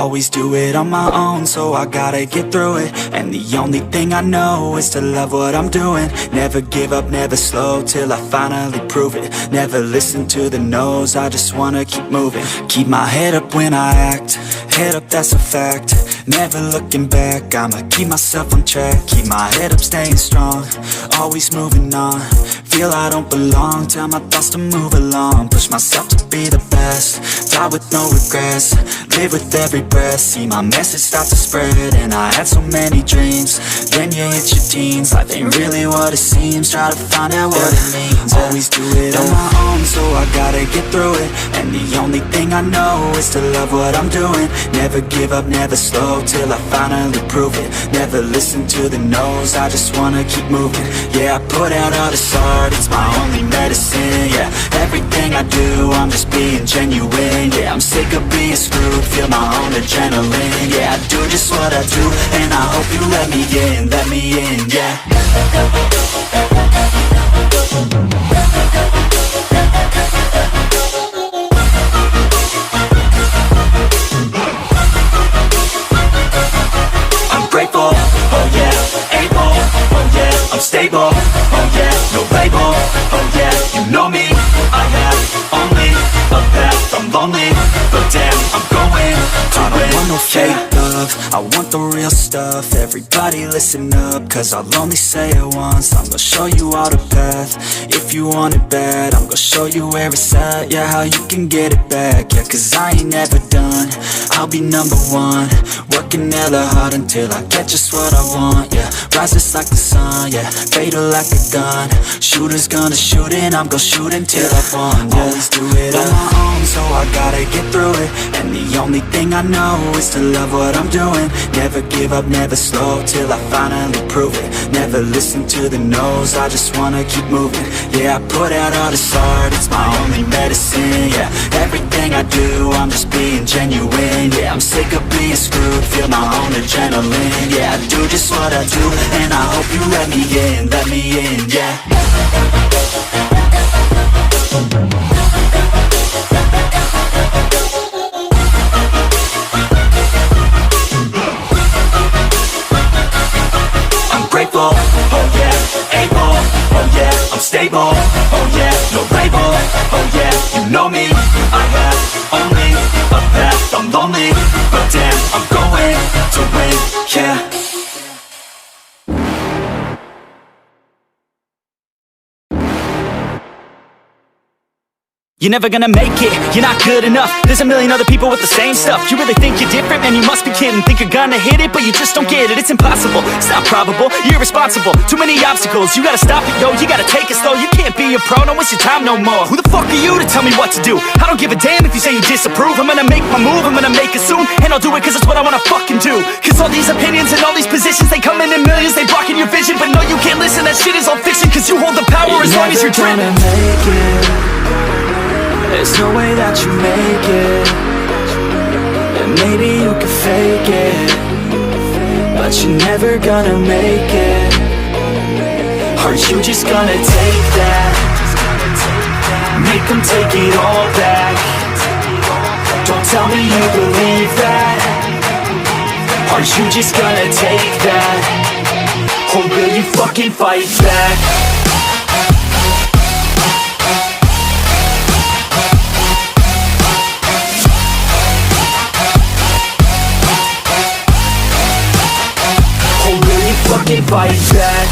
always do it on my own, so I gotta get through it. And the only thing I know is to love what I'm doing. Never give up, never slow, till I finally prove it. Never listen to the no's, I just wanna keep moving. Keep my head up when I act, head up, that's a fact. Never looking back, I'ma keep myself on track. Keep my head up, staying strong, always moving on. Feel I don't belong, tell my thoughts to move along. Push myself to be the best, die with no regrets. Live with every breath, see my message start to spread. And I had so many dreams, then you hit your teens. Life ain't really what it seems, try to find out what it means. Always do it on my own, so I gotta get through it. And the only thing I know is to love what I'm doing. Never give up, never slow, till I finally prove it. Never listen to the no's, I just wanna keep moving. Yeah, I put out all this art, it's my only medicine. Yeah, everything I do, I'm just being genuine. Yeah, I'm sick of being screwed, feel my own adrenaline. Yeah, I do just what I do, and I hope you let me in, yeah. I'm grateful, oh yeah, able, oh yeah, I'm stable, oh yeah, no label, oh yeah, you know me, I have only a path, I'm lonely, but damn, I'm going to win. I don't want no fake love, I want the real stuff. Everybody listen up, cause I'll only say it once. I'm gonna show you all the path, if you want it bad. I'm gonna show you where it's at, yeah, how you can get it back. Yeah, cause I ain't never done, I'll be number one. Working hella hard until I get just what I want, yeah. Rises like the sun, yeah, fatal like a gun. Shooter's gonna shoot and I'm gonna shoot until I've won, yeah. Always do it on my own, so I gotta get through it. And the only thing I know is to love what I'm doing. Never give up, never slow, till I finally prove it. Never listen to the no's, I just wanna keep moving. Yeah, I put out all this art, it's my only medicine. Yeah, everything I do, I'm just being genuine. Yeah, I'm sick of being screwed, feel my own adrenaline. Yeah, I do just what I do, and I hope you let me in, yeah. Grateful, oh yeah, able, oh yeah, I'm stable, oh yeah, no label, oh yeah, you know me, I have only a path, I'm lonely, but damn, I'm going to win, yeah. You're never gonna make it, you're not good enough. There's a million other people with the same stuff. You really think you're different? Man, you must be kidding. Think you're gonna hit it, but you just don't get it. It's impossible, it's not probable, you're irresponsible. Too many obstacles, you gotta stop it, yo. You gotta take it slow, you can't be a pro, don't waste your time no more. Who the fuck are you to tell me what to do? I don't give a damn if you say you disapprove. I'm gonna make my move, I'm gonna make it soon. And I'll do it cause it's what I wanna fucking do. Cause all these opinions and all these positions, they come in millions, they blocking your vision. But no, you can't listen, that shit is all fiction. Cause you hold the power as long as you're dreaming. There's no way that you make it. And maybe you can fake it, but you're never gonna make it. Are you just gonna take that? Make them take it all back. Don't tell me you believe that. Are you just gonna take that? Or will you fucking fight back? Fucking fight back.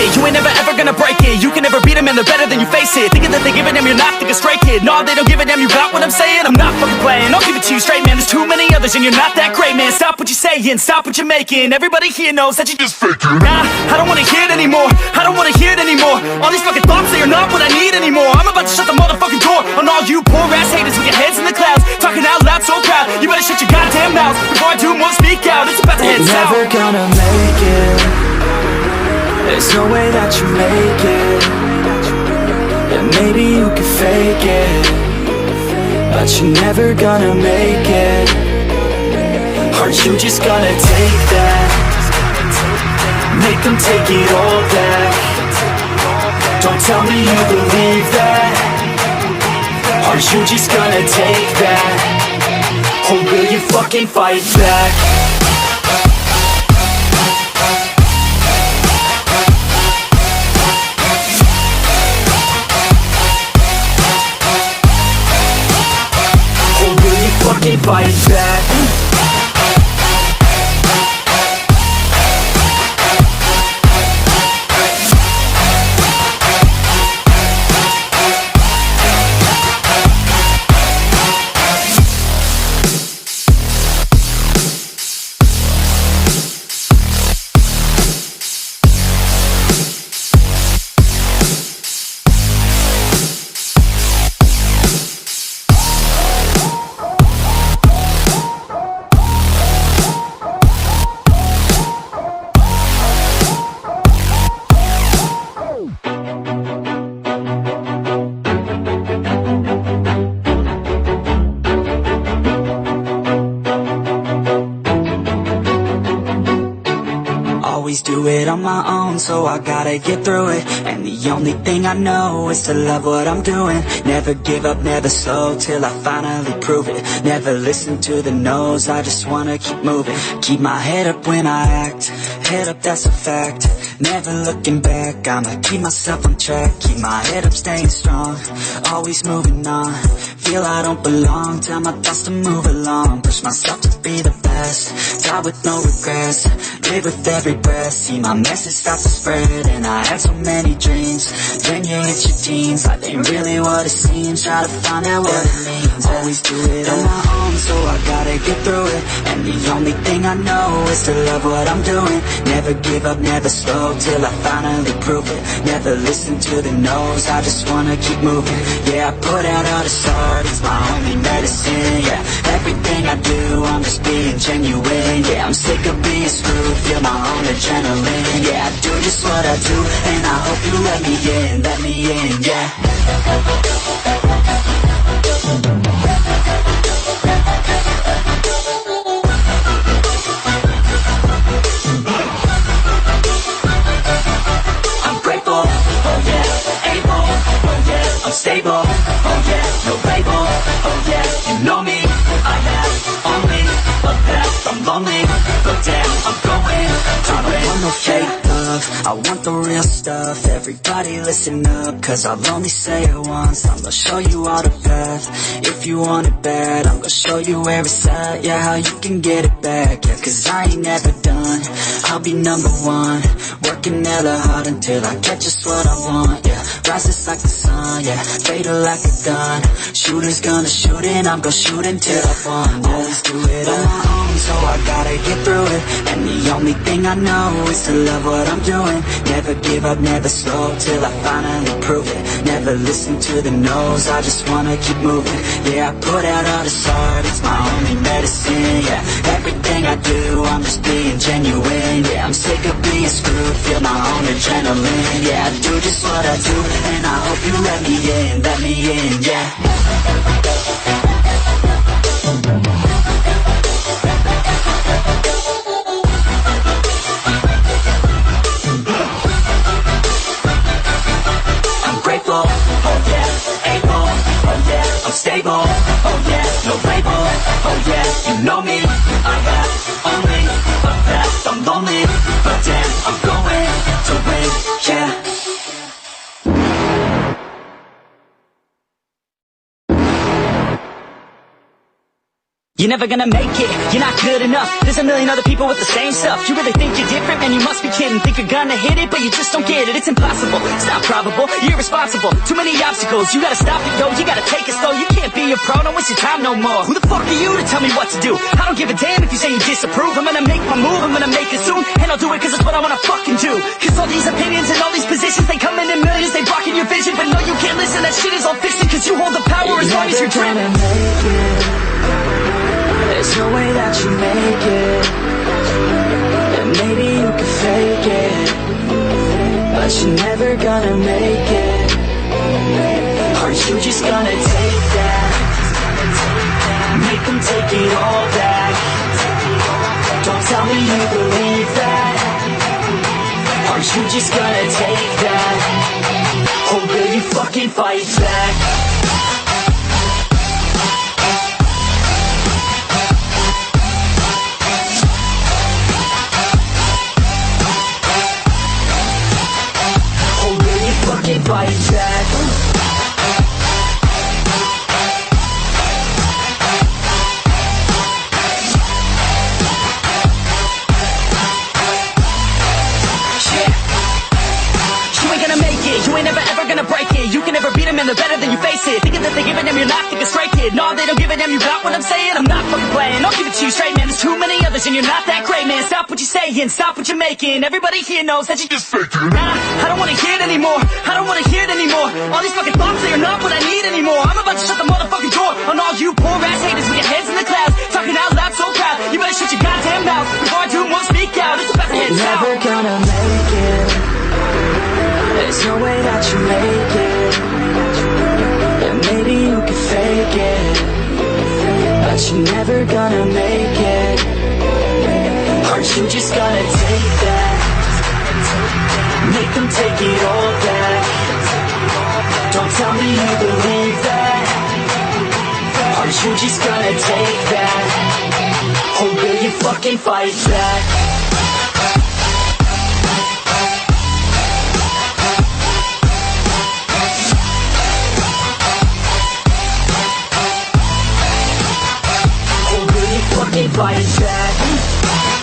You ain't never ever gonna break it. You can never beat them and they're better than you face it. Thinking that they give a damn, you're not thinking straight, kid. No, they don't give a damn, you got what I'm saying? I'm not fucking playing, I'll give it to you straight, man. There's too many others and you're not that great, man. Stop what you're saying, stop what you're making. Everybody here knows that you just faking. Nah, I don't wanna hear it anymore, I don't wanna hear it anymore. All these fucking thoughts, they are not what I need anymore. I'm about to shut the motherfucking door on all you poor ass haters with your heads in the clouds, talking out loud so proud. You better shut your goddamn mouth before I do more speak out. It's about to head south. Never gonna make it. There's no way that you make it. And maybe you can fake it, but you're never gonna make it. Aren't you just gonna take that? Make them take it all back. Don't tell me you believe that. Aren't you just gonna take that? Or will you fucking fight back? Or will you fucking fight back? Always do it on my own, so I gotta get through it. And the only thing I know is to love what I'm doing. Never give up, never slow, till I finally prove it. Never listen to the no's, I just wanna keep moving. Keep my head up when I act, head up, that's a fact. Never looking back, I'ma keep myself on track. Keep my head up, staying strong, always moving on. Feel I don't belong, tell my thoughts to move along. Push myself to be the best, die with no regrets. Live with every breath, see my message start to spread. And I had so many dreams, then you hit your teens. Life ain't really what it seems, try to find out what it means. Always do it on my own, so I gotta get through it. And the only thing I know is to love what I'm doing. Never give up, never slow, till I finally prove it. Never listen to the no's, I just wanna keep moving. Yeah, I put out all this art, it's my only medicine. Yeah, everything I do, I'm just being genuine. Yeah, I'm sick of being screwed, feel my own adrenaline. Yeah, I do just what I do, and I hope you let me in, yeah. I'm grateful, oh yeah, able, oh yeah, I'm stable, oh yeah, no label, oh yeah, you know me, I have only a path, I'm lonely, but damn, I'm going to win. I don't want no fake love, I want the real stuff. Everybody listen up, cause I'll only say it once. I'm gonna show you all the path, if you want it bad. I'm gonna show you where it's at, yeah, how you can get it back. Yeah, cause I ain't never done, I'll be number one. Working hella hard until I get just what I want, yeah. Rises like the sun, yeah, fatal like a gun. Shooter's gonna shoot and I'm gonna shoot until I fall. Always do it on my own, so I gotta get through it. And the only thing I know is to love what I'm doing. Never give up, never slow, till I finally prove it. Never listen to the no's, I just wanna keep moving. Yeah, I put out all this art, it's my only medicine. Yeah, everything I do, I'm just being genuine. Yeah, I'm sick of being screwed, feel my own adrenaline. Yeah, I do just what I do, and I hope you let me in, yeah. I'm grateful, oh yeah, able, oh yeah, I'm stable, oh yeah, no label, oh yeah, you know me, I have only a path, I'm lonely, but damn, I'm going to win, yeah. You're never gonna make it, you're not good enough. There's a million other people with the same stuff. You really think you're different? Man, you must be kidding. Think you're gonna hit it, but you just don't get it. It's impossible, it's not probable, you're irresponsible. Too many obstacles, you gotta stop it, yo. You gotta take it slow, you can't be a pro. Don't waste your time no more. Who the fuck are you to tell me what to do? I don't give a damn if you say you disapprove. I'm gonna make my move, I'm gonna make it soon. And I'll do it cause it's what I wanna fucking do. Cause all these opinions and all these positions, they come in millions, they blocking your vision. But no, you can't listen, that shit is all fiction. Cause you hold the power as long as you're dreaming. There's no way that you make it, and maybe you can fake it, but you're never gonna make it. Aren't you just gonna take that? Make them take it all back. you believe that? Aren't you just gonna take that? Or will you fucking fight back? Fucking fight back. You ain't gonna make it, you ain't never ever gonna break it. You can never beat them and they're better than you, face it. Thinking that they giving them your life, think it's straight kid. No, they don't give a damn, you got what I'm saying? I'm not fucking playing, I'll give it to you straight, man. There's too many others and you're not that great, man. Stop what you're saying, stop what you're making. Everybody here knows that you just faking. Nah, I don't wanna hear it anymore, I don't wanna hear it anymore. All these fucking thoughts, they are not what I need anymore. I'm about to shut the motherfucking door on all you poor ass haters with your heads in the clouds, talking out loud so proud. You better shut your goddamn mouth before I do more speak out. It's about to head south. Never gonna make it, there's no way that you make it. And maybe you can fake it, but you're never gonna make it. Aren't you just gonna take that? Make them take it all back. Don't tell me you believe that. Aren't you just gonna take that? Or will you fucking fight back? Fight back.